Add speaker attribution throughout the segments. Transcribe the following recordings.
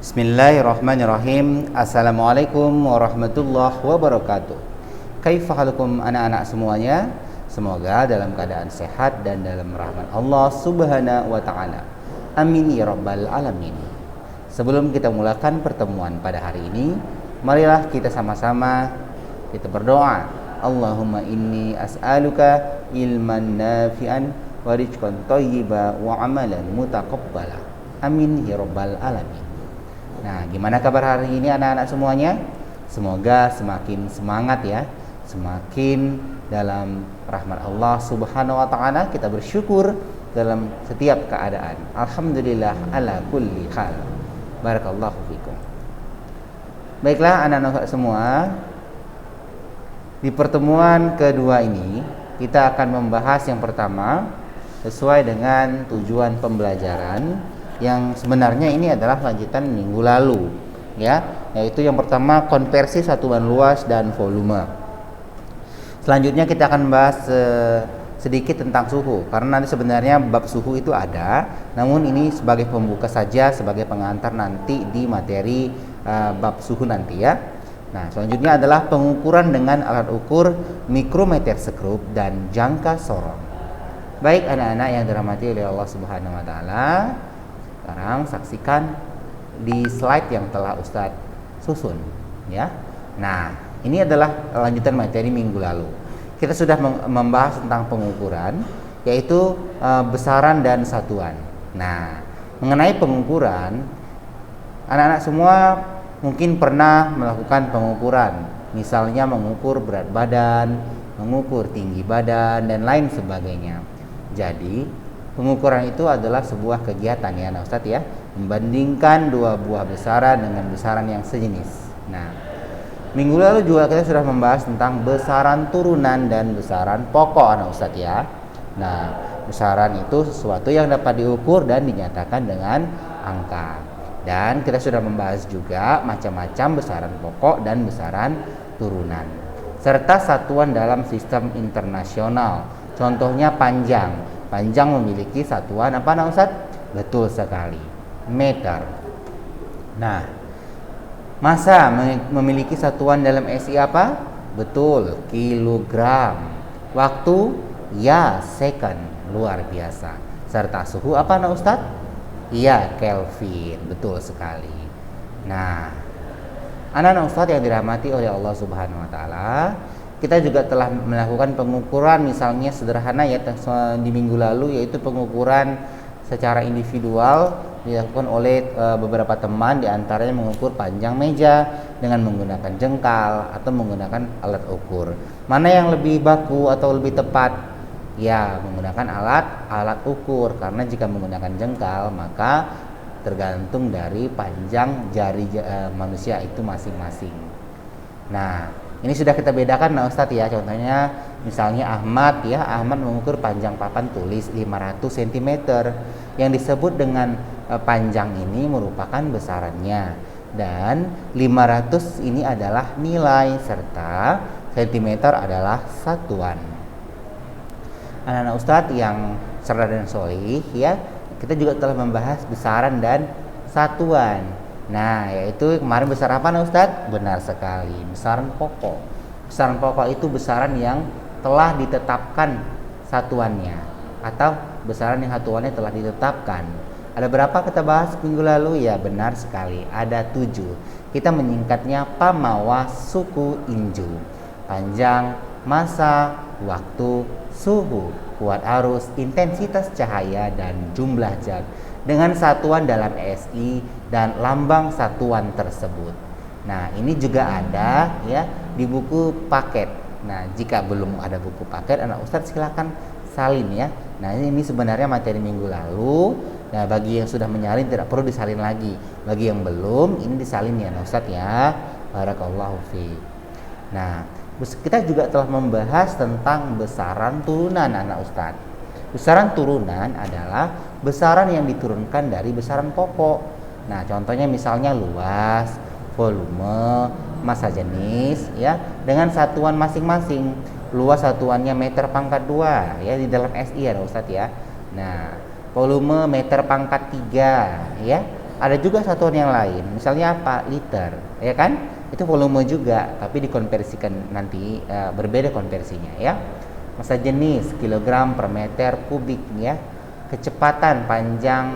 Speaker 1: Bismillahirrahmanirrahim. Assalamualaikum warahmatullahi wabarakatuh. Kaifahalukum anak-anak semuanya? Semoga dalam keadaan sehat dan dalam rahmat Allah subhanahu wa ta'ala. Amin ya rabbal alamin. Sebelum kita mulakan pertemuan pada hari ini, marilah kita sama-sama kita berdoa. Allahumma inni as'aluka ilman nafi'an wa rizqan thayyiban wa amalan mutaqabbala. Amin ya rabbal alamin. Nah, gimana kabar hari ini anak-anak semuanya? Semoga semakin semangat ya, semakin dalam rahmat Allah subhanahu wa ta'ala. Kita bersyukur dalam setiap keadaan. Alhamdulillah ala kulli hal. Barakallahu fikum. Baiklah anak-anak semua, di pertemuan kedua ini kita akan membahas yang pertama sesuai dengan tujuan pembelajaran yang sebenarnya ini adalah lanjutan minggu lalu ya, yaitu yang pertama konversi satuan luas dan volume. Selanjutnya kita akan bahas sedikit tentang suhu, karena nanti sebenarnya bab suhu itu ada, namun ini sebagai pembuka saja, sebagai pengantar nanti di materi bab suhu nanti ya. Nah, selanjutnya adalah pengukuran dengan alat ukur mikrometer skrup dan jangka sorong. Baik anak-anak yang dirahmati oleh Allah Subhanahu wa taala, sekarang saksikan di slide yang telah Ustadz susun ya. Nah, ini adalah lanjutan materi minggu lalu. Kita sudah membahas tentang pengukuran, yaitu besaran dan satuan. Nah, mengenai pengukuran, anak-anak semua mungkin pernah melakukan pengukuran, misalnya mengukur berat badan, mengukur tinggi badan, dan lain sebagainya. Jadi pengukuran itu adalah sebuah kegiatan ya, nah Ustadz ya, membandingkan dua buah besaran dengan besaran yang sejenis. Nah, minggu lalu juga kita sudah membahas tentang besaran turunan dan besaran pokok anak Ustadz ya. Nah, besaran itu sesuatu yang dapat diukur dan dinyatakan dengan angka. Dan kita sudah membahas juga macam-macam besaran pokok dan besaran turunan, serta satuan dalam sistem internasional. Contohnya panjang. Panjang memiliki satuan apa nak Ustaz? Betul sekali, meter. Nah, massa memiliki satuan dalam SI apa? Betul, kilogram. Waktu? Ya, second. Luar biasa. Serta suhu apa nak Ustaz? Iya, Kelvin. Betul sekali. Nah, anak-anak Ustaz yang dirahmati oleh Allah Subhanahu wa taala, kita juga telah melakukan pengukuran misalnya sederhana ya di minggu lalu, yaitu pengukuran secara individual dilakukan oleh beberapa teman, diantaranya mengukur panjang meja dengan menggunakan jengkal atau menggunakan alat ukur. Mana yang lebih baku atau lebih tepat? Ya, menggunakan alat ukur, karena jika menggunakan jengkal maka tergantung dari panjang jari manusia itu masing-masing. Nah, ini sudah kita bedakan nah Ustadz ya. Contohnya misalnya Ahmad ya, Ahmad mengukur panjang papan tulis 500 cm. Yang disebut dengan panjang ini merupakan besarannya, dan 500 ini adalah nilai, serta cm adalah satuan. Anak-anak Ustadz yang cerdas dan solih ya, kita juga telah membahas besaran dan satuan. Nah, yaitu kemarin besar apa nah Ustadz? Benar sekali, besaran pokok. Besaran pokok itu besaran yang telah ditetapkan satuannya, atau besaran yang satuannya telah ditetapkan. Ada berapa kita bahas minggu lalu? Ya, benar sekali, ada 7. Kita menyingkatnya pamawa suku inju. Panjang, massa, waktu, suhu, kuat arus, intensitas cahaya, dan jumlah jam, dengan satuan dalam SI dan lambang satuan tersebut. Nah, ini juga ada ya di buku paket. Nah, jika belum ada buku paket, anak Ustadz silakan salin ya. Nah, ini sebenarnya materi minggu lalu. Nah, bagi yang sudah menyalin tidak perlu disalin lagi. Bagi yang belum, ini disalin ya anak Ustadz ya. Barakallahu fiik. Nah, kita juga telah membahas tentang besaran turunan anak Ustadz. Besaran turunan adalah besaran yang diturunkan dari besaran pokok. Nah, contohnya misalnya luas, volume, massa jenis ya, dengan satuan masing-masing. Luas satuannya meter pangkat 2 ya di dalam SI ya Ustadz ya. Nah, volume meter pangkat 3 ya. ada juga satuan yang lain. Misalnya apa? Liter, ya kan? Itu volume juga, tapi dikonversikan nanti berbeda konversinya ya. Massa jenis kilogram per meter kubik ya. Kecepatan panjang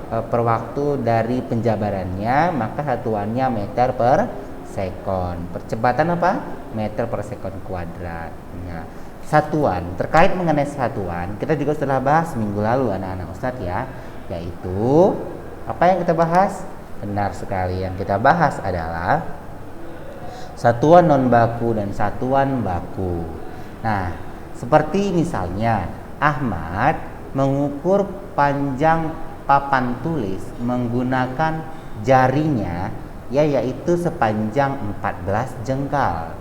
Speaker 1: per waktu dari penjabarannya, maka satuannya meter per sekon. Percepatan apa? Meter per sekon kuadrat. Nah, satuan, terkait mengenai satuan, kita juga sudah bahas minggu lalu anak-anak Ustadz ya, yaitu apa yang kita bahas? Benar sekali, yang kita bahas adalah satuan non baku dan satuan baku. Nah, seperti misalnya Ahmad mengukur panjang papan tulis menggunakan jarinya ya, yaitu sepanjang 14 jengkal.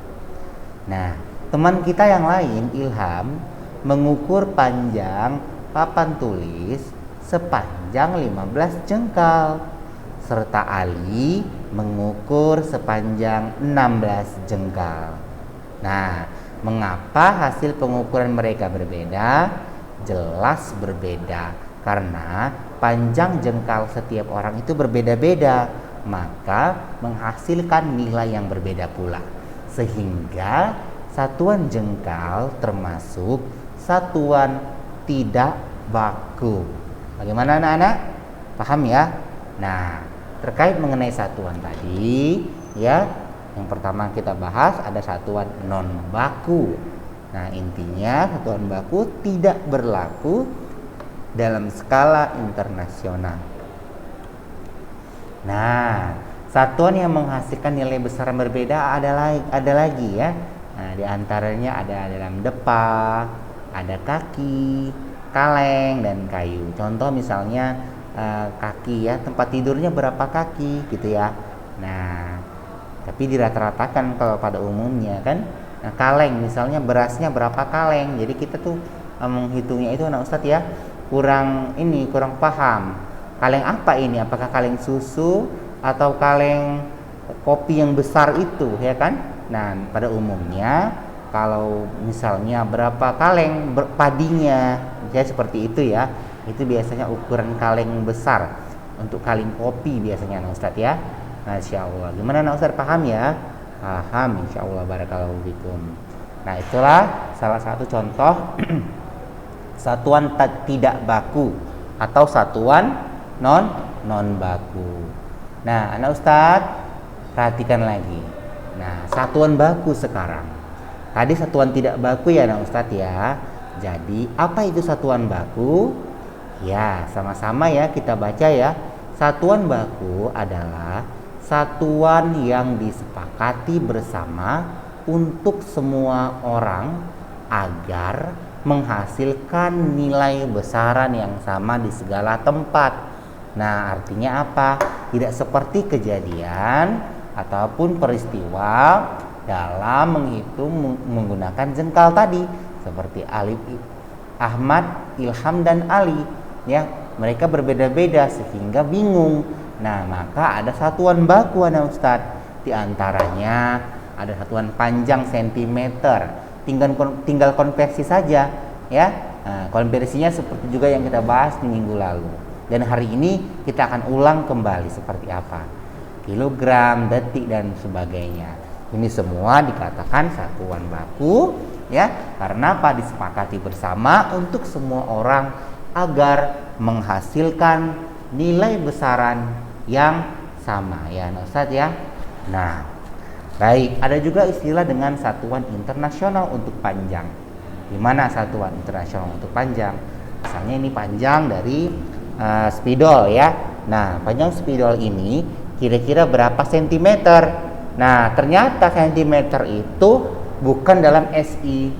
Speaker 1: Nah, teman kita yang lain, Ilham, mengukur panjang papan tulis sepanjang 15 jengkal, serta Ali mengukur sepanjang 16 jengkal. Nah, mengapa hasil pengukuran mereka berbeda? Jelas berbeda, karena panjang jengkal setiap orang itu berbeda-beda, maka menghasilkan nilai yang berbeda pula. Sehingga satuan jengkal termasuk satuan tidak baku. Bagaimana anak-anak? Paham ya? Nah, terkait mengenai satuan tadi ya, yang pertama kita bahas ada satuan non baku. Nah, intinya satuan baku tidak berlaku dalam skala internasional. Nah, satuan yang menghasilkan nilai besar yang berbeda ada lagi ya. Nah, diantaranya ada dalam depa, ada kaki, kaleng, dan kayu. Contoh misalnya kaki ya, tempat tidurnya berapa kaki gitu ya. Nah, tapi dirata-ratakan kalau pada umumnya kan. Nah, kaleng misalnya berasnya berapa kaleng. Jadi kita tuh menghitungnya itu anak Ustadz ya, kurang paham. Kaleng apa ini? Apakah kaleng susu atau kaleng kopi yang besar itu ya kan? Nah, pada umumnya kalau misalnya berapa kaleng padinya ya, seperti itu ya, itu biasanya ukuran kaleng besar. Untuk kaleng kopi biasanya anak Ustadz ya. Masya Allah. Gimana anak Ustadz, paham ya? Paham, insya Allah, barakallahu fikum. Nah, itulah salah satu contoh satuan tidak baku atau satuan non baku. Nah, anak Ustadz perhatikan lagi. Nah, satuan baku sekarang. Tadi satuan tidak baku ya anak Ustadz ya. Jadi apa itu satuan baku? Ya, sama-sama ya kita baca ya. Satuan baku adalah satuan yang disepakati bersama untuk semua orang agar menghasilkan nilai besaran yang sama di segala tempat. Nah, artinya apa? Tidak seperti kejadian ataupun peristiwa dalam menghitung menggunakan jengkal tadi, seperti Alif, Ahmad, Ilham, dan Ali ya, mereka berbeda-beda sehingga bingung. Nah, maka ada satuan baku anak Ustadz. Di antaranya ada satuan panjang sentimeter. Tinggal konversi saja ya. Nah, konversinya seperti juga yang kita bahas di minggu lalu. Dan hari ini kita akan ulang kembali seperti apa. Kilogram, detik, dan sebagainya. Ini semua dikatakan satuan baku ya, karena apa? Disepakati bersama untuk semua orang agar menghasilkan nilai besaran yang sama ya Ustadz ya. Nah, baik, ada juga istilah dengan satuan internasional untuk panjang. Gimana satuan internasional untuk panjang? Misalnya ini panjang dari spidol ya. Nah, panjang spidol ini kira-kira berapa sentimeter? Nah, ternyata sentimeter itu bukan dalam SI.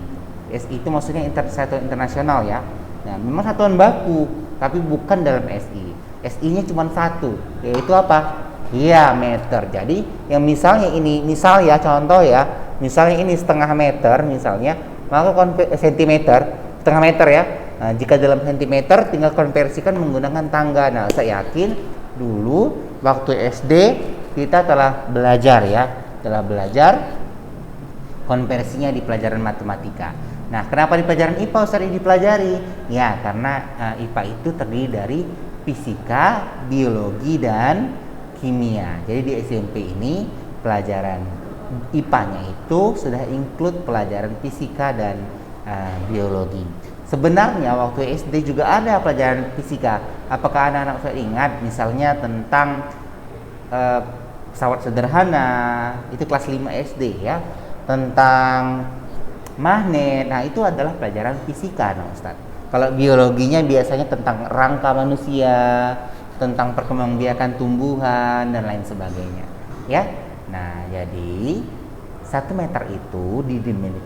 Speaker 1: SI itu maksudnya satuan internasional ya. Nah, memang satuan baku, tapi bukan dalam SI. SI-nya cuma satu, yaitu apa? Iya, meter. Jadi, yang misalnya ini, contoh ya, misalnya ini setengah meter misalnya, maka sentimeter, setengah meter ya. Nah, jika dalam sentimeter tinggal konversikan menggunakan tangga. Nah, saya yakin dulu waktu SD kita telah belajar ya, konversinya di pelajaran matematika. Nah, kenapa di pelajaran IPA Ustaz dipelajari? Ya, karena IPA itu terdiri dari fisika, biologi, dan kimia. Jadi di SMP ini pelajaran IPA-nya itu sudah include pelajaran fisika dan biologi. Sebenarnya waktu SD juga ada pelajaran fisika. Apakah anak-anak sudah ingat misalnya tentang pesawat sederhana, itu kelas 5 SD ya, tentang magnet. Nah, itu adalah pelajaran fisika, nah Ustaz. Kalau biologinya biasanya tentang rangka manusia, tentang perkembangbiakan tumbuhan dan lain sebagainya, ya. Nah, jadi 1 meter itu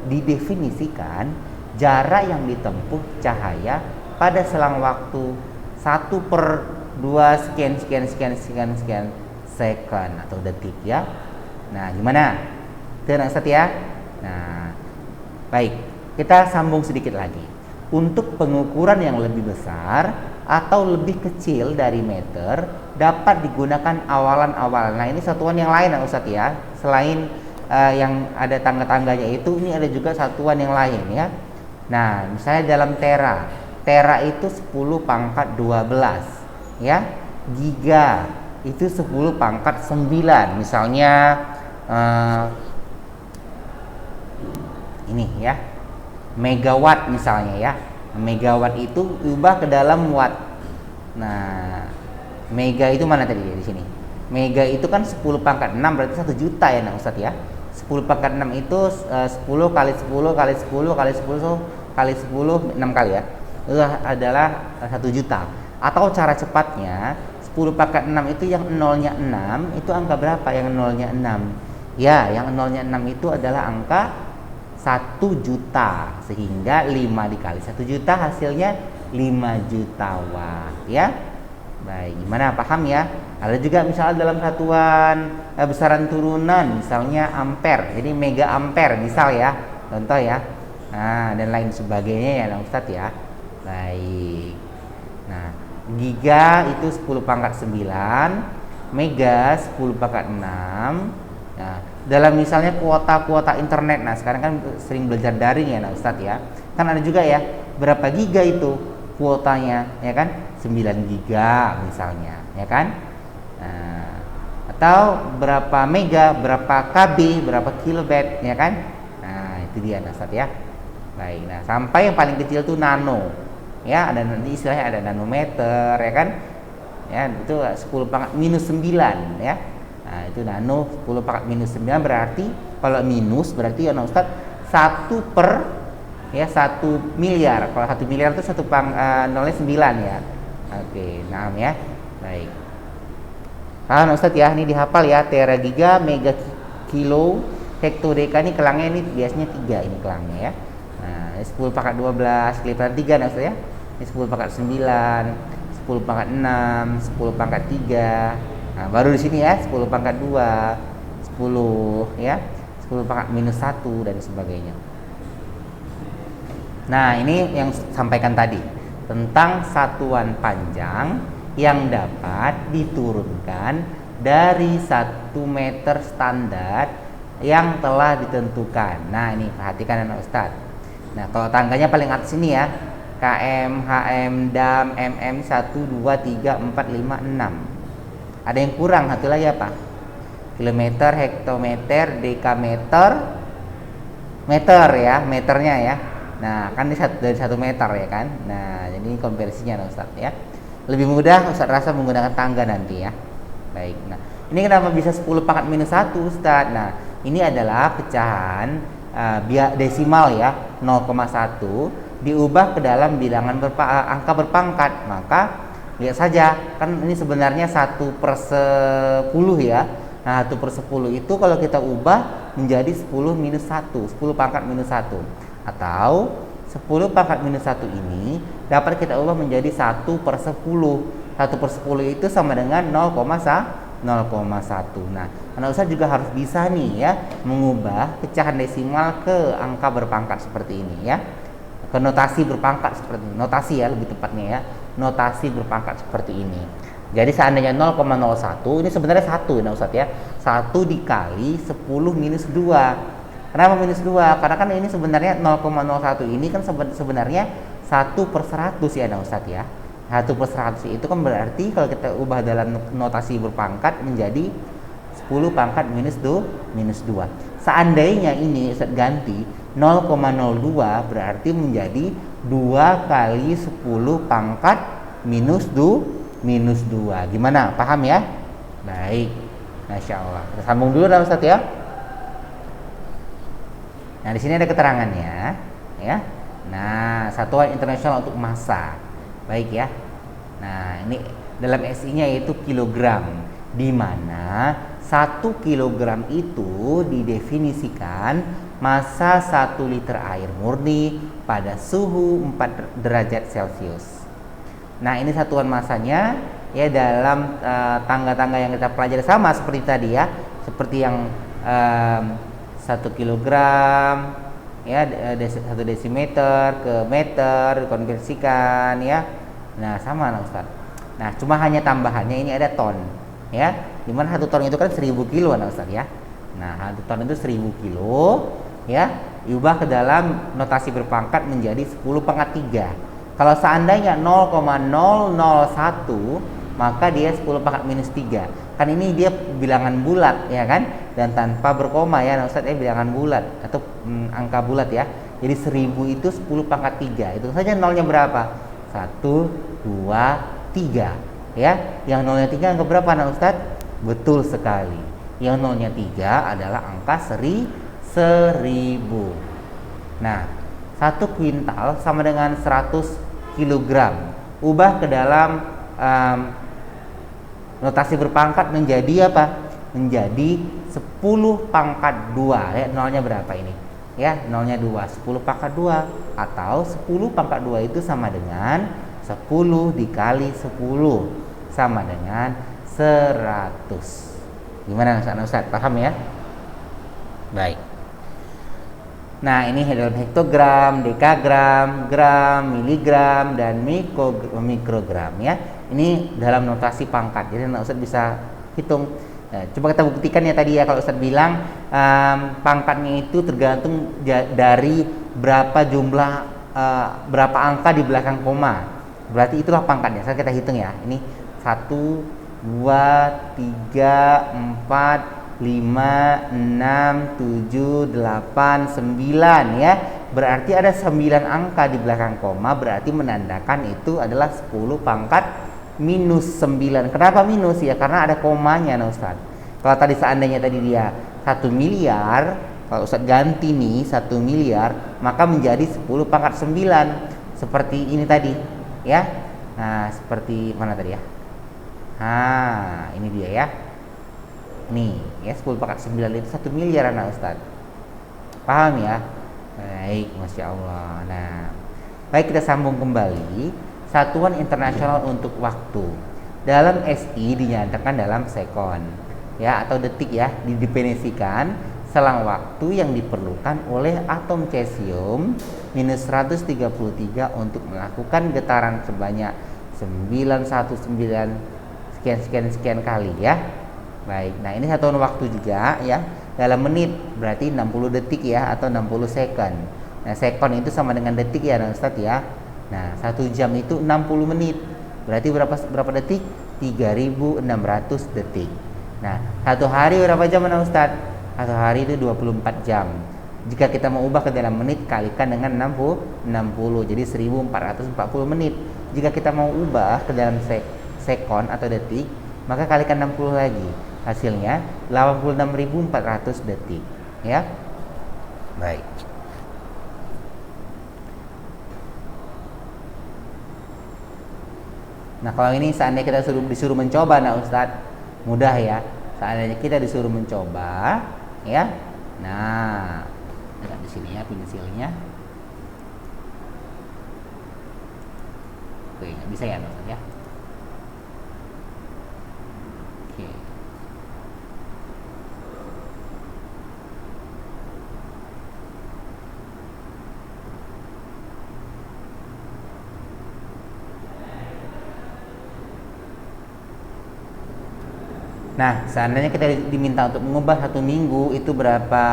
Speaker 1: didefinisikan jarak yang ditempuh cahaya pada selang waktu 1/2 sekian second atau detik ya. Nah, gimana? Itu Ustaz ya. Nah, baik, kita sambung sedikit lagi. Untuk pengukuran yang lebih besar atau lebih kecil dari meter dapat digunakan awalan-awalan. Nah, ini satuan yang lain Ustadz ya. Selain yang ada tangga-tangganya itu, ini ada juga satuan yang lain ya. Nah, misalnya dalam tera. Tera itu 10⁻12 ya. Giga itu 10⁻9. Misalnya ini ya, megawatt misalnya ya. Megawatt itu ubah ke dalam watt. Nah, mega itu mana tadi di sini? Mega itu kan 10⁻6 berarti 1 juta ya, nah Ustadz ya. 10⁻6 itu 10 kali 10 kali 10 kali 10 kali 10 6 kali ya. Itu adalah 1 juta. Atau cara cepatnya 10⁻6 itu yang nolnya 6 itu angka berapa? Yang nolnya 6. Ya, yang nolnya 6 itu adalah angka 1 juta, sehingga 5 dikali 1 juta hasilnya 5 juta watt ya. Baik, gimana, paham ya? Ada juga misalnya dalam satuan besaran turunan, misalnya ampere, jadi mega ampere misal ya, contoh ya. Nah, dan lain sebagainya ya Ustadz ya. Baik. Nah, giga itu 10⁻9, mega 10⁻6. Nah, dalam misalnya kuota internet, nah sekarang kan sering belajar daring ya nah Ustadz ya, kan ada juga ya berapa giga itu kuotanya ya kan, 9 giga misalnya ya kan. Nah, atau berapa mega, berapa KB, berapa kilobyte ya kan. Nah, itu dia nah Ustadz ya. Baik, nah sampai yang paling kecil tuh nano ya, ada nanti istilahnya ada nanometer ya kan ya, itu 10⁻⁻9 ya. Nah, itu nano 10⁻⁻9 berarti kalau minus berarti ya Ustaz 1 miliar. Kalau 1 miliar itu 1/9 ya. Oke, nah ya. Baik. Paham Ustaz ya, ini dihafal ya, tera, giga, mega, kilo, hektodeka, ini kelangnya ini biasanya 3 ini kelangnya ya. Nah, 10⁻12 kelipatan 3 nah Ustaz ya. Ini 10⁻9, 10⁻6, 10⁻3. Nah, baru di sini ya 10⁻2, 10 ya, 10⁻-1 dan sebagainya. Nah, ini yang sampaikan tadi tentang satuan panjang yang dapat diturunkan dari 1 meter standar yang telah ditentukan. Nah, ini perhatikan anak Ustadz. Nah, kalau tangganya paling atas ini ya, km, hm, dam, mm 1, 2, 3, 4, 5, 6. Ada yang kurang, satu lagi apa? Kilometer, hektometer, dekameter, meter ya, meternya ya. Nah, kan ini dari 1 meter ya kan. Nah, jadi konversinya Ustaz ya. Lebih mudah Ustaz rasa menggunakan tangga nanti ya. Baik. Nah, ini kenapa bisa 10⁻-1 Ustaz? Nah, ini adalah pecahan desimal ya, 0,1 diubah ke dalam bilangan angka berpangkat. Maka lihat saja, kan ini sebenarnya 1/10 ya. Nah, 1/10 itu kalau kita ubah menjadi 10⁻1, 10⁻-1. Atau 10⁻-1 ini dapat kita ubah menjadi 1/10. 1/10 itu sama dengan 0,1. Nah, anak usaha juga harus bisa nih ya mengubah pecahan desimal ke angka berpangkat seperti ini ya. Ke notasi berpangkat seperti ini. Notasi ya lebih tepatnya ya. Notasi berpangkat seperti ini. Jadi seandainya 0,01 ini sebenarnya 1 ya Ustaz ya. 1 dikali 10⁻2. Kenapa -2? Karena kan ini sebenarnya 0,01 ini kan sebenarnya 1/100 ya Ustaz ya. 1/100 itu kan berarti kalau kita ubah dalam notasi berpangkat menjadi 10 pangkat minus 2. Seandainya ini Ustaz ganti 0,02 berarti menjadi 2 kali 10 pangkat minus 2. Gimana? Paham ya? Baik. Masya Allah. Kita sambung dulu Ustaz ya. Nah, di sini ada keterangannya ya. Nah, satuan internasional untuk massa. Baik ya. Nah, ini dalam SI-nya yaitu kilogram, di mana 1 kilogram itu didefinisikan massa 1 liter air murni pada suhu 4 derajat Celcius. Nah, ini satuan massanya ya dalam tangga-tangga yang kita pelajari sama seperti tadi ya. Seperti yang 1 kilogram ya 1 desimeter ke meter dikonversikan ya. Nah, sama nah Ustaz. Nah, cuma hanya tambahannya ini ada ton ya. Dimana 1 ton itu kan 1000 kilo nah Ustaz ya. Nah, 1 ton itu 1000 kilo ya, diubah ke dalam notasi berpangkat menjadi 10 pangkat 3. Kalau seandainya 0,001 maka dia 10 pangkat minus 3. Kan ini dia bilangan bulat ya kan, dan tanpa berkoma ya nah Ustaz ya, bilangan bulat atau angka bulat ya. Jadi 1000 itu 10 pangkat 3. Itu saja nolnya berapa? 1, 2, 3 ya. Yang nolnya 3 angka berapa nah Ustaz? Betul sekali. Yang nolnya 3 adalah angka 1000. Nah, 1 kuintal sama dengan 100 kilogram. Ubah ke dalam notasi berpangkat menjadi apa? Menjadi 10 pangkat 2 ya. Nolnya berapa ini? Ya, nolnya 2. 10 pangkat 2 atau 10 pangkat 2 itu sama dengan 10 dikali 10 sama dengan 100. Gimana Ustaz? Paham ya? Baik. Nah, ini dalam hektogram, dekagram, gram, miligram, dan mikrogram ya. Ini dalam notasi pangkat. Jadi Ustaz bisa hitung. Nah, coba kita buktikan ya tadi ya, kalau Ustaz bilang pangkatnya itu tergantung dari berapa jumlah berapa angka di belakang koma. Berarti itulah pangkatnya. Sekarang kita hitung ya. Ini 1, 2, 3, 4, 5, 6, 7, 8, 9 ya. Berarti ada 9 angka di belakang koma, berarti menandakan itu adalah 10 pangkat minus 9. Kenapa minus ya? Karena ada komanya nah Ustaz. Kalau tadi seandainya tadi dia 1 miliar, kalau Ustaz ganti nih 1 miliar, maka menjadi 10 pangkat 9. Seperti ini tadi ya. Nah, seperti mana tadi ya? Nah, ini dia ya. Nih, ya 10 pangkat 9 itu 1 miliar anak Ustaz. Paham ya? Baik, Masya Allah. Nah, baik, kita sambung kembali. Satuan internasional untuk waktu. Dalam SI dinyatakan dalam sekon ya atau detik ya, didefinisikan selang waktu yang diperlukan oleh atom cesium minus 133 untuk melakukan getaran sebanyak 919 sekian kali ya. Baik, nah ini satuan waktu juga ya. Dalam menit berarti 60 detik ya atau 60 second. Nah, second itu sama dengan detik ya Ustaz ya. Nah, 1 jam itu 60 menit. Berarti berapa detik? 3600 detik. Nah, 1 hari berapa jam Ustaz? 1 hari itu 24 jam. Jika kita mau ubah ke dalam menit, kalikan dengan 60 jadi 1440 menit. Jika kita mau ubah ke dalam sekon atau detik, maka kalikan 60 lagi. Hasilnya 86.400 detik ya. Baik. Nah, kalau ini seandainya kita disuruh mencoba nah Ustadz, mudah ya. Seandainya kita disuruh mencoba ya. Nah, di sini ya pensilnya. Oke, nggak bisa ya Ustadz ya. Oke. Nah, seandainya kita diminta untuk mengubah 1 minggu itu berapa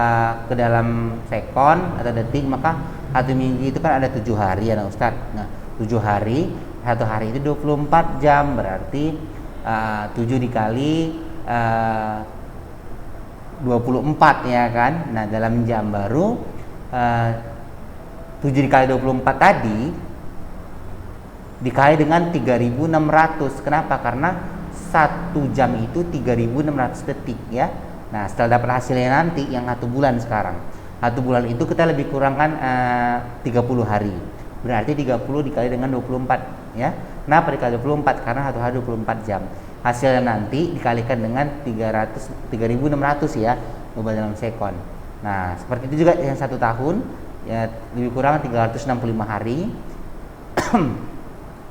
Speaker 1: ke dalam sekon atau detik, maka 1 minggu itu kan ada 7 hari ya Ustaz. Nah, 7 hari Satu hari itu 24 jam, berarti 7 dikali 24 ya kan. Nah, dalam jam baru 7 dikali 24 tadi dikali dengan 3600. Kenapa? Karena 1 jam itu 3600 detik ya. Nah, setelah dapat hasilnya nanti yang 1 bulan sekarang. 1 bulan itu kita lebih kurangkan 30 hari. Berarti 30 dikali dengan 24 ya. Kenapa dikali 24? Karena 1 hari 24 jam. Hasilnya nanti dikalikan dengan 3600 ya, ubah dalam sekon. Nah, seperti itu juga yang 1 tahun ya, lebih kurang 365 hari.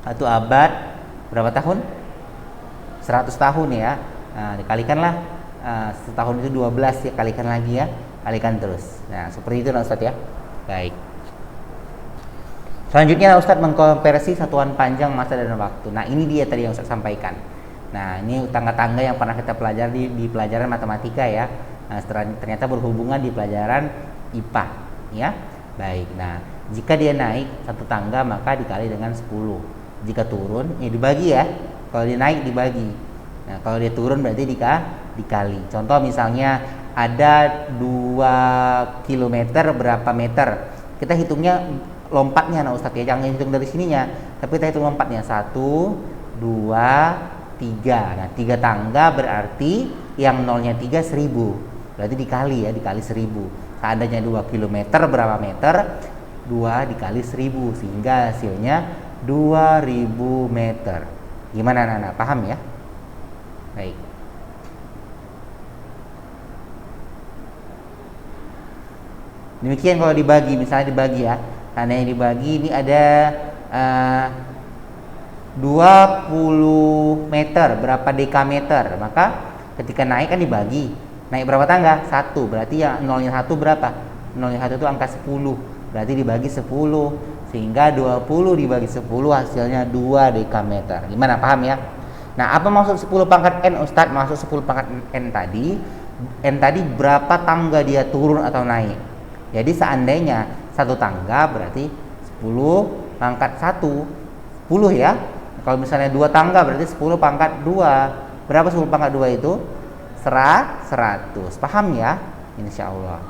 Speaker 1: 1 abad berapa tahun? 100 tahun ya. Nah, dikalikanlah setahun itu 12 ya, kalikan lagi ya. Kalikan terus. Nah, seperti itu Ustaz ya. Baik. Selanjutnya Ustaz mengkonversi satuan panjang masa dan waktu. Nah, ini dia tadi yang Ustaz sampaikan. Nah, ini tangga-tangga yang pernah kita pelajari di pelajaran matematika ya. Nah, ternyata berhubungan di pelajaran IPA ya. Baik. Nah, jika dia naik 1 tangga maka dikali dengan 10. Jika turun ya dibagi ya. Kalau dia naik dibagi. Nah, kalau dia turun berarti dikali. Contoh misalnya ada 2 km berapa meter. Kita hitungnya lompatnya nah Ustadz ya. Jangan hitung dari sininya, tapi kita hitung lompatnya. 1, 2, 3. Nah, 3 tangga berarti yang nolnya 3 1000. Berarti dikali ya, dikali 1000. Seandainya 2 km berapa meter? 2 dikali 1000 sehingga hasilnya 2000 meter. Gimana anak-anak? Paham ya? Baik. Demikian kalau dibagi, misalnya dibagi ya. Seandainya dibagi ini ada 20 meter, berapa dekameter? Maka ketika naik kan dibagi. Naik berapa tangga? 1. Berarti yang nolnya 1 berapa? Nolnya 1 itu angka 10. Berarti dibagi 10. Sehingga 20 dibagi 10 hasilnya 2 dekameter. Gimana? Paham ya? Nah, apa maksud 10 pangkat N Ustadz? Maksud 10 pangkat N tadi berapa tangga dia turun atau naik. Jadi seandainya 1 tangga berarti 10 pangkat 1. 10 ya. Kalau misalnya 2 tangga berarti 10 pangkat 2. Berapa 10 pangkat 2 itu? 100. Paham ya? Insya Allah.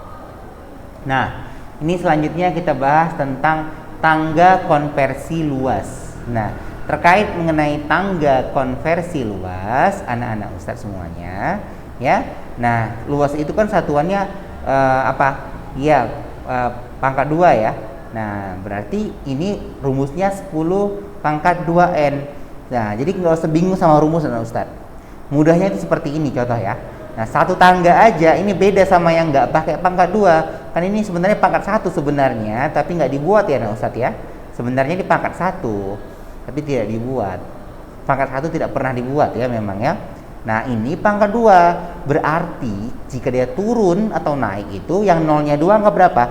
Speaker 1: Nah, ini selanjutnya kita bahas tentang tangga konversi luas. Nah, terkait mengenai tangga konversi luas, anak-anak Ustadz semuanya, ya. Nah, luas itu kan satuannya apa? Iya, pangkat 2 ya. Nah, berarti ini rumusnya 10 pangkat 2N. Nah, jadi nggak usah bingung sama rumus anak Ustadz. Mudahnya itu seperti ini contoh ya. Nah, 1 tangga aja ini beda sama yang nggak pakai pangkat 2. Kan ini sebenarnya pangkat 1 sebenarnya, tapi nggak dibuat ya anak Ustadz ya. Sebenarnya di pangkat 1, tapi tidak dibuat. Pangkat 1 tidak pernah dibuat ya memang ya. Nah, ini pangkat 2. Berarti jika dia turun atau naik itu yang nolnya 2 angka berapa?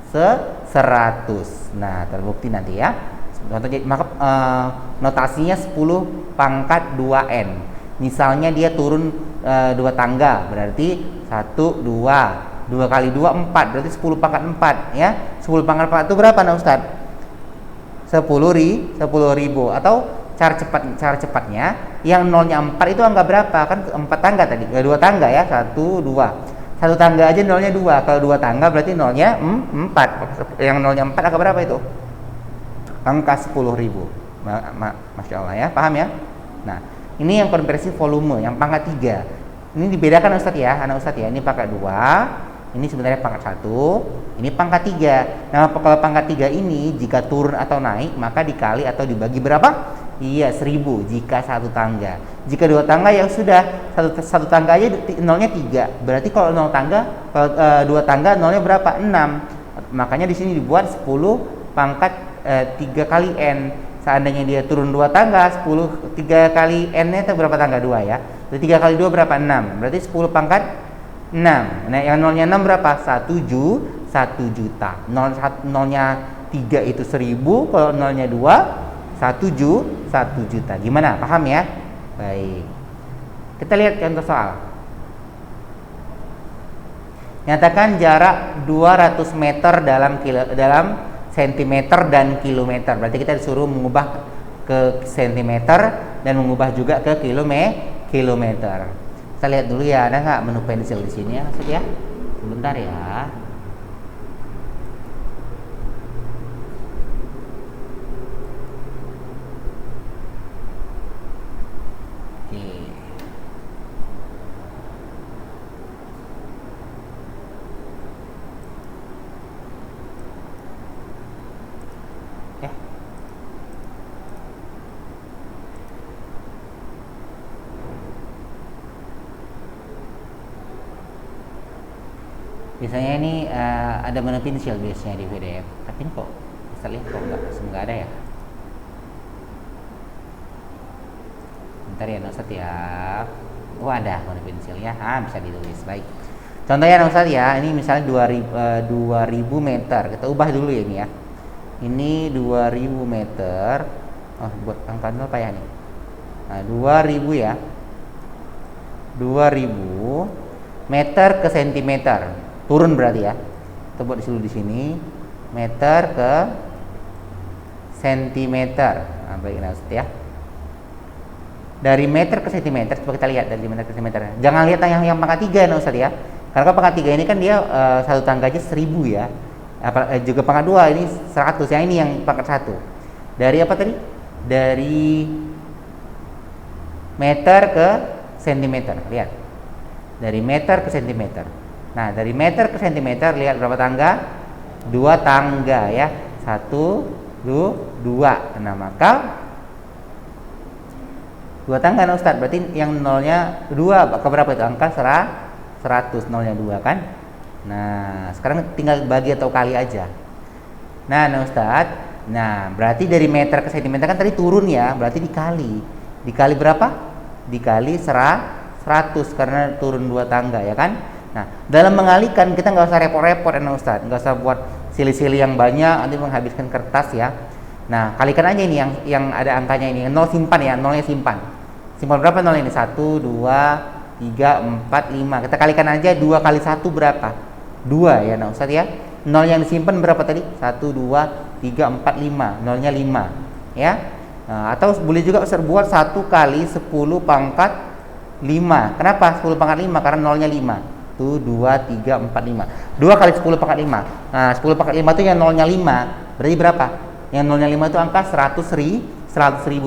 Speaker 1: 100. Nah, terbukti nanti ya. Contoh, maka notasinya 10 pangkat 2N. Misalnya dia turun 2 tangga, berarti 1, 2. 2 kali 2, 4. Berarti 10 pangkat 4 ya. 10 pangkat 4 itu berapa nah Ustaz? 10.000 atau cara cepatnya yang nolnya 4 itu angka berapa? Kan 4 tangga tadi, 2 tangga ya, 1, 2. 1 tangga aja nolnya 2. Kalau 2 tangga berarti nolnya 4. Yang nolnya 4 angka berapa itu? Angka 10.000. Masya Allah ya, paham ya? Nah, ini yang konversi volume, yang pangkat 3. Ini dibedakan Ustadz ya, anak Ustadz ya. Ini pangkat 2, ini sebenarnya pangkat 1, ini pangkat 3. Nah, kalau pangkat 3 ini jika turun atau naik maka dikali atau dibagi berapa? Iya, 1000 jika 1 tangga. Jika 2 tangga ya sudah, satu tangga aja nolnya 3. Berarti kalau 0 tangga, kalau 2 tangga nolnya berapa? 6. Makanya di sini dibuat 10 pangkat 3 kali N. Seandainya dia turun 2 tangga, 3 kali N-nya itu berapa tangga? 2 ya. Jadi 3 kali 2 berapa? 6. Berarti 10 pangkat 6. Nah, yang nolnya 6 berapa? 1 juta. Nolnya 3 itu 1000, kalau nolnya 2 1 juta. Gimana? Paham ya? Baik. Kita lihat contoh soal. Nyatakan jarak 200 meter dalam cm dan kilometer. Berarti kita disuruh mengubah ke sentimeter dan mengubah juga ke kilometer. Kita lihat dulu ya, ada nggak menu pensil di sini ya, maksud ya? Sebentar ya. Oke. Ya. Biasanya ini ada menu pensil biasanya di PDF. Tapi ini kok bisa lihat kok nggak ada ya. Bentar ya Ustaz ya. Oh ada menu pensilnya. Bisa ditulis. Baik. Contohnya Ustaz ya, ini misalnya 2000 meter. Kita ubah dulu ya ini ya. Ini 2000 meter. Oh, buat angka nol apa ya nih? Nah, 2000 ya. 2000 meter ke sentimeter. Turun berarti ya. Kita buat dulu di sini. Meter ke sentimeter. Nah, baik Ustaz ya. Dari meter ke sentimeter, coba kita lihat dari meter ke sentimeter. Jangan lihat yang pangkat 3 Ustaz ya. Karena pangkat 3 ini kan dia satu tangganya 1000 ya. Juga pangkat 2 ini 100. Yang ini yang pangkat 1. Dari apa tadi? Dari meter ke sentimeter. Lihat. Dari meter ke sentimeter. Nah, dari meter ke sentimeter lihat berapa tangga? 2 tangga ya. 1, 2. Nah, maka 2 tangga nah Ustaz. Berarti yang nolnya 2 ke berapa itu? Angka 100, nolnya 2 kan? Nah, sekarang tinggal bagi atau kali aja. Nah Ustaz. Nah, berarti dari meter ke sentimeter kan tadi turun ya, berarti dikali. Dikali berapa? Dikali 100 karena turun 2 tangga ya kan? Nah, dalam mengalikan kita nggak usah repot-repot ya Ustaz, nggak usah buat silih-silih yang banyak, nanti menghabiskan kertas ya. Nah, kalikan aja ini yang ada angkanya ini, nol simpan ya, nolnya simpan. Simpan berapa nol ini? 1, 2, 3, 4, 5. Kita kalikan aja 2 kali 1 berapa? 2 ya nah Ustaz ya. Nol yang disimpan berapa tadi? 1, 2, 3, 4, 5. Nolnya 5 ya. Nah, atau boleh juga Ustaz buat 1 kali 10 pangkat 5. Kenapa 10 pangkat 5? Karena nolnya 5. 1, 2, 3, 4, 5. 2 kali 10 pangkat 5. Nah, 10 pangkat 5 itu yang nolnya 5. Berarti berapa? Yang nolnya 5 itu angka 100.000.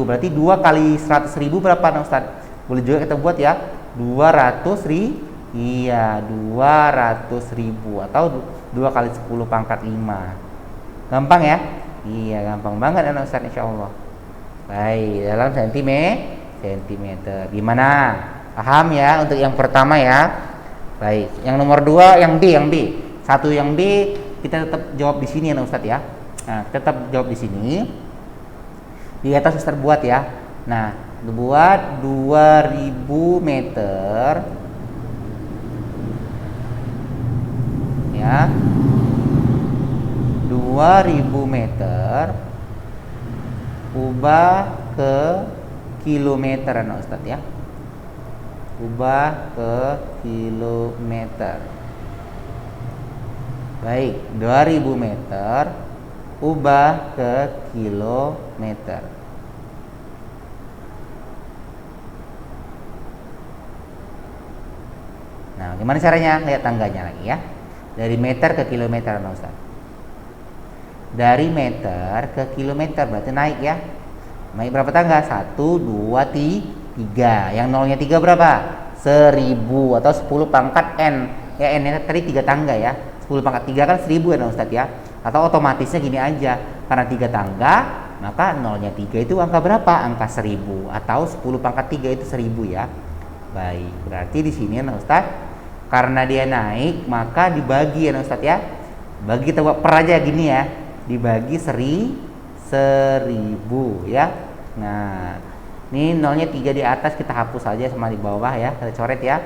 Speaker 1: Berarti 2 kali 100.000 berapa nah Ustaz? Boleh juga kita buat ya. 200.000. Iya, 200.000 atau 2 kali 10 pangkat 5. Gampang ya? Iya, gampang banget ya Ustaz insyaallah. Baik, dalam sentimeter. Gimana? Paham ya untuk yang pertama ya? Baik, yang nomor 2 yang B. Satu yang B kita tetap jawab di sini ya Ustaz ya. Nah, tetap jawab di sini. Di atas Ustaz buat ya. Nah, buat 2000 meter ya. 2000 meter ubah ke kilometer ya Ustaz ya. Ubah ke kilometer. Baik, 2000 meter ubah ke kilometer. Nah, gimana caranya? Lihat tangganya lagi ya. Dari meter ke kilometer nah Ustaz. Dari meter ke kilometer berarti naik ya. Naik berapa tangga? 1, 2, 3. Yang nolnya 3 berapa? 1000 atau 10 pangkat N. Ya N ini tadi 3 tangga ya. 10 pangkat 3 kan 1000 ya Ustaz ya. Atau otomatisnya gini aja. Karena 3 tangga, maka nolnya 3 itu angka berapa? Angka 1000 atau 10 pangkat 3 itu 1000 ya. Baik, berarti di sini ya Ustaz. Karena dia naik, maka dibagi ya Ustaz ya. Bagi kita buat per aja gini ya. Dibagi 1000 ya. Nah, ini nolnya 3 di atas kita hapus saja sama di bawah ya. Kita coret ya.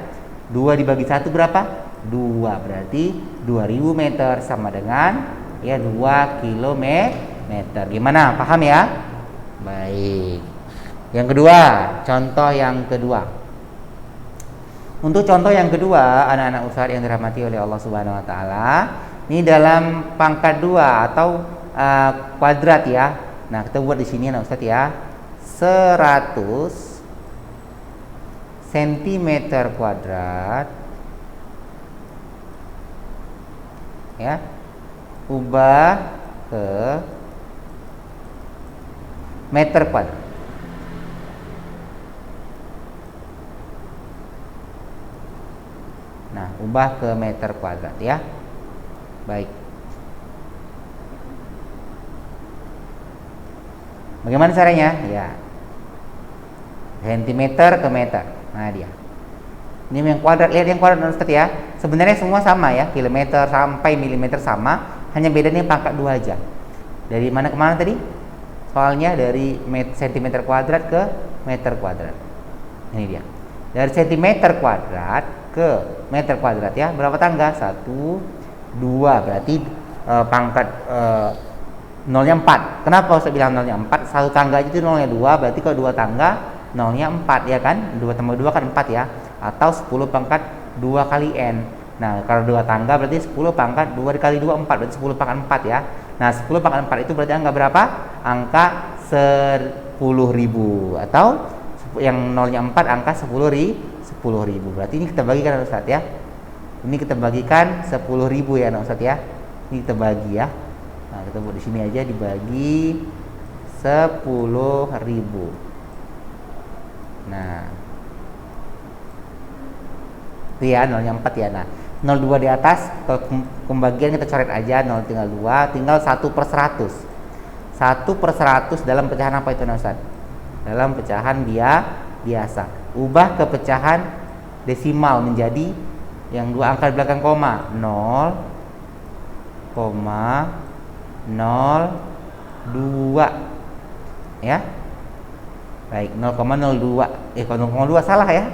Speaker 1: 2 dibagi 1 berapa? 2. Berarti 2000 meter sama dengan ya 2 kilometer. Gimana? Paham ya? Baik. Yang kedua, contoh yang kedua. Untuk contoh yang kedua, anak-anak Ustaz yang dirahmati oleh Allah Subhanahu wa taala, ini dalam pangkat 2 atau kuadrat ya. Nah, kita buat di sini anak Ustaz ya. 100 cm kuadrat ya, ubah ke meter kuadrat. Nah, ubah ke meter kuadrat ya. Baik. Bagaimana caranya? Ya. Sentimeter ke meter. Nah, dia. Ini yang kuadrat, lihat yang kuadrat Ustaz ya. Sebenarnya semua sama ya, kilometer sampai milimeter sama, hanya bedanya pangkat 2 aja. Dari mana ke mana tadi? Soalnya dari sentimeter kuadrat ke meter kuadrat. Ini dia. Dari sentimeter kuadrat ke meter kuadrat ya. Berapa tangga? 1, 2. Berarti pangkat nolnya 4. Kenapa Ustaz bilang nolnya 4? Satu tangga itu nolnya 2, berarti kalau 2 tangga nolnya 4 ya kan? 2 tambah 2 kan 4 ya. Atau 10 pangkat 2 kali N. Nah, kalau 2 tangga berarti 10 pangkat 2 dikali 2 4, berarti 10 pangkat 4 ya. Nah, 10 pangkat 4 itu berarti angka berapa? Angka 10.000, atau yang nolnya 4 angka 10.000. Berarti ini kita bagikan Ustaz ya. Ini kita bagikan 10.000 ya Ustaz ya. Ini kita bagi ya. Nah, kita buat di sini aja, dibagi 10.000. Nah, itu ya nolnya 4 ya. Nah, 02 di atas, kalau pembagian kita coret aja, 0 tinggal 2, tinggal 1/100. 1/100 dalam pecahan apa itu Ustaz? Dalam pecahan biasa. Ubah ke pecahan desimal menjadi yang 2 angka di belakang koma, 0,02 ya. Baik, 0,02. Kalau 0,2 salah ya.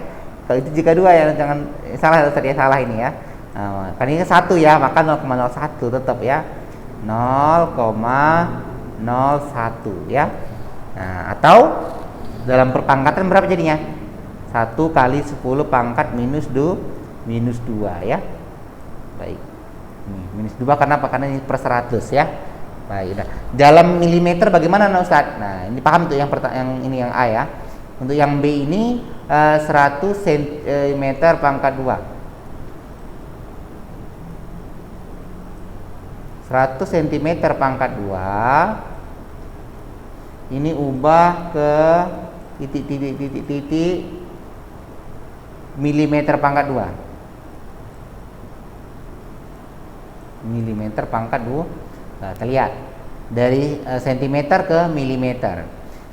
Speaker 1: Kalau itu jika 2 ya, jangan salah Ustaz ya, salah ini ya. Nah, kan ini 1 ya, maka 0,01 tetap ya. 0,01 ya. Nah, atau dalam perpangkatan berapa jadinya? 1 kali 10 pangkat minus 2 ya. Baik. Ini minus 2 karena apa? Karena ini per 100 ya. Baik, nah, dalam milimeter bagaimana Ustaz? Nah, ini paham tuh yang ini yang A ya. Untuk yang B ini 100 cm pangkat 2. 100 cm pangkat 2 ini ubah ke titik milimeter pangkat 2. Milimeter pangkat 2. Nah, terlihat dari sentimeter ke milimeter.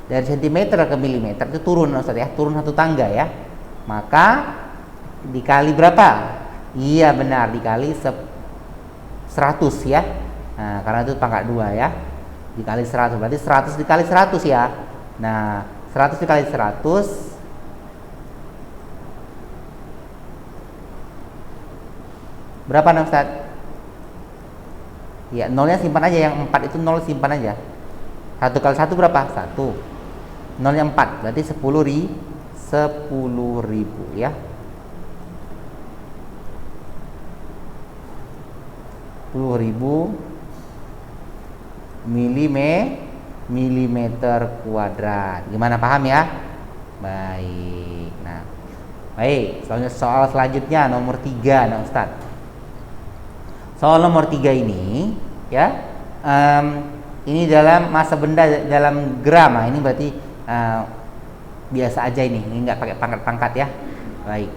Speaker 1: Dari sentimeter ke milimeter itu turun Ustaz ya, turun 1 tangga ya. Maka dikali berapa? Iya benar, dikali 100 ya. Nah, karena itu pangkat 2 ya. Dikali 100, berarti 100 dikali 100 ya. Nah, 100 dikali 100 berapa Ustaz? Ya, nolnya simpan aja, yang 4 itu 0 simpan aja. 1 kali 1 berapa? 1. Nolnya 4, berarti 10.000 ya. 10.000 milimeter kuadrat. Gimana, paham ya? Baik. Nah, baik, soal selanjutnya nomor 3 nah Ustaz. Soal nomor 3 ini ya, ini dalam massa benda dalam gram. Nah, ini berarti biasa aja ini nggak pakai pangkat-pangkat ya. Baik.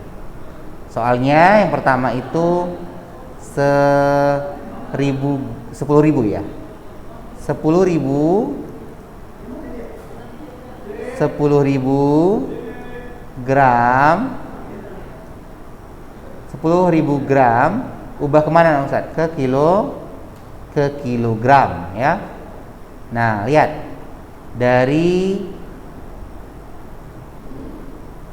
Speaker 1: Soalnya yang pertama itu 10.000 ya. 10.000 gram 10.000 gram ubah kemana Ustaz? Ke kilogram ya. Nah, lihat dari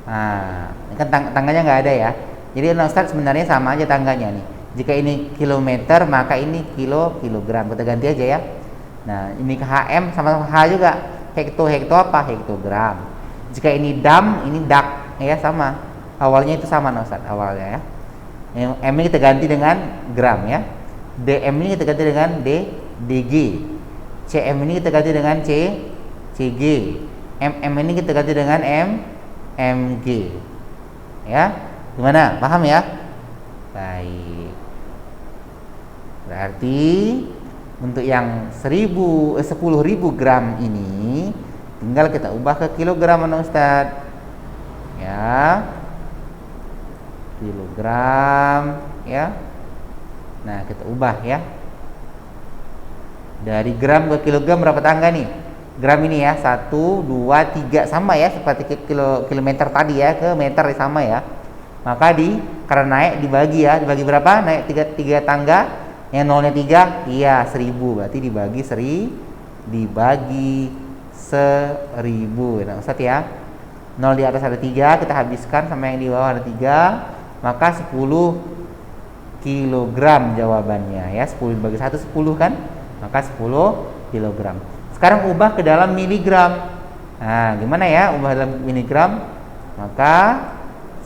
Speaker 1: ini kan tangganya nggak ada ya. Jadi Ustaz sebenarnya sama aja tangganya nih. Jika ini kilometer maka ini kilogram. Kita ganti aja ya. Nah, ini ke HM sama H juga. Hekto apa? Hektogram. Jika ini dam, ini dak ya, sama. Awalnya itu sama Ustaz, awalnya ya. Yang M ini kita ganti dengan gram ya. DM ini kita ganti dengan DG. CM ini kita ganti dengan CG. ini kita ganti dengan mg. Ya, gimana? Paham ya? Baik. Berarti untuk yang 10.000 gram ini tinggal kita ubah ke kilogram, mana Ustaz? Ya, kilogram ya. Nah, kita ubah ya. Dari gram ke kilogram berapa tangga nih? Gram ini ya, 1, 2, 3 sama ya, seperti kilometer tadi ya, ke meter sama ya. Maka karena naik dibagi ya, dibagi berapa? Naik 3 tangga, yang nolnya 3, iya 1000, berarti dibagi 1000. Nah, Ustaz ya. 0 di atas ada 3, kita habiskan sama yang di bawah ada 3, maka 10 kilogram jawabannya ya. 10 dibagi 1 10 kan? Maka 10 kilogram. Sekarang ubah ke dalam miligram. Nah, gimana ya ubah dalam miligram? Maka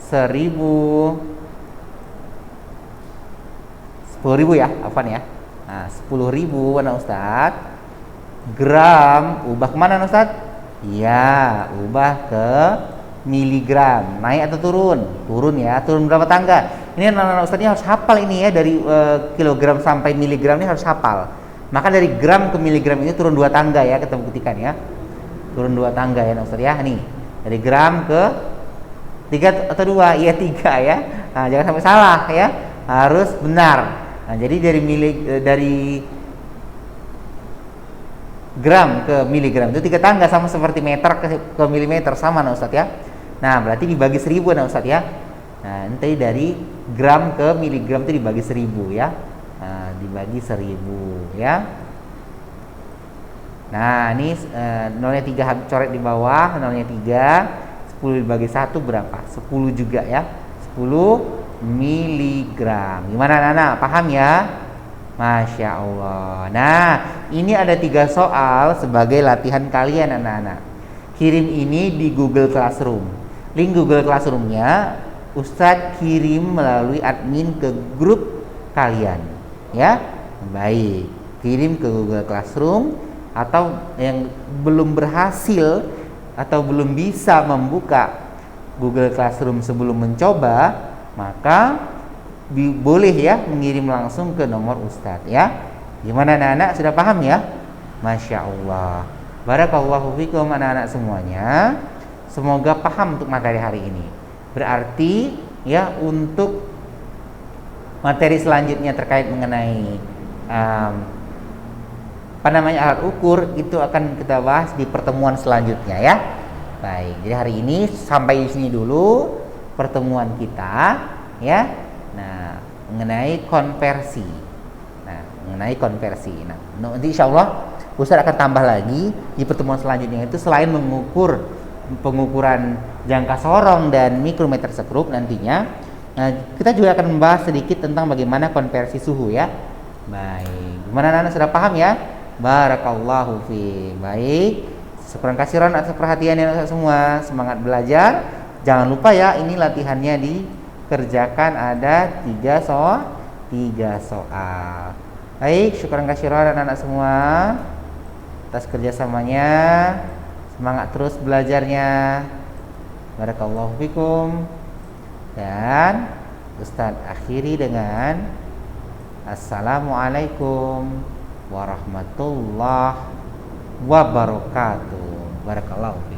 Speaker 1: 10.000 ya, afwan ya. Nah, 10.000 mana Ustaz? Gram ubah kemana Ustaz? Iya, ubah ke miligram. Naik atau turun? Turun ya. Turun berapa tangga? Ini anak-anak Ustaz ini harus hafal ini ya, dari kilogram sampai miligram ini harus hafal. Maka dari gram ke miligram ini turun 2 tangga ya, kita buktikan ya. Turun 2 tangga ya Ustaz ya. Nih, dari gram ke 3 atau 2? Iya 3 ya. Nah, jangan sampai salah ya. Harus benar. Nah, jadi dari gram ke miligram itu 3 tangga, sama seperti meter ke milimeter, sama nah Ustaz ya. Nah, berarti dibagi 1000 nah Ustaz ya. Nah, nanti dari gram ke miligram itu dibagi 1000 ya. Nah, dibagi 1000 ya. Nah, ini nolnya 3 coret di bawah, nolnya 3. 10 dibagi 1 berapa? 10 juga ya. 10 miligram. Gimana anak-anak? Paham ya? Masya Allah. Nah, ini ada 3 soal sebagai latihan kalian anak-anak. Kirim ini di Google Classroom. Link Google Classroom-nya Ustadz kirim melalui admin ke grup kalian. Ya, baik. Kirim ke Google Classroom, atau yang belum berhasil atau belum bisa membuka Google Classroom sebelum mencoba, maka boleh ya mengirim langsung ke nomor Ustadz ya. Gimana anak-anak, sudah paham ya? Masya Allah. Barakallahu fikum anak-anak semuanya. Semoga paham untuk materi hari ini. Berarti ya, untuk materi selanjutnya terkait mengenai alat ukur itu akan kita bahas di pertemuan selanjutnya ya. Baik, jadi hari ini sampai di sini dulu pertemuan kita ya. Nah, mengenai konversi. Nah, nanti insya Allah Ustaz akan tambah lagi di pertemuan selanjutnya, itu selain mengukur pengukuran jangka sorong dan mikrometer sekrup nantinya. Nah, kita juga akan membahas sedikit tentang bagaimana konversi suhu ya. Baik, gimana anak sudah paham ya? Barakallahu fi. Baik, sekurang kasiran atas perhatiannya anak semua. Semangat belajar. Jangan lupa ya, ini latihannya dikerjakan ada 3 soal. Baik, syukuran kasiran anak-anak semua atas kerjasamanya. Semangat terus belajarnya. Barakallahu fikum. Dan Ustadz akhiri dengan Assalamualaikum warahmatullahi wabarakatuh. Barakallahu fikum.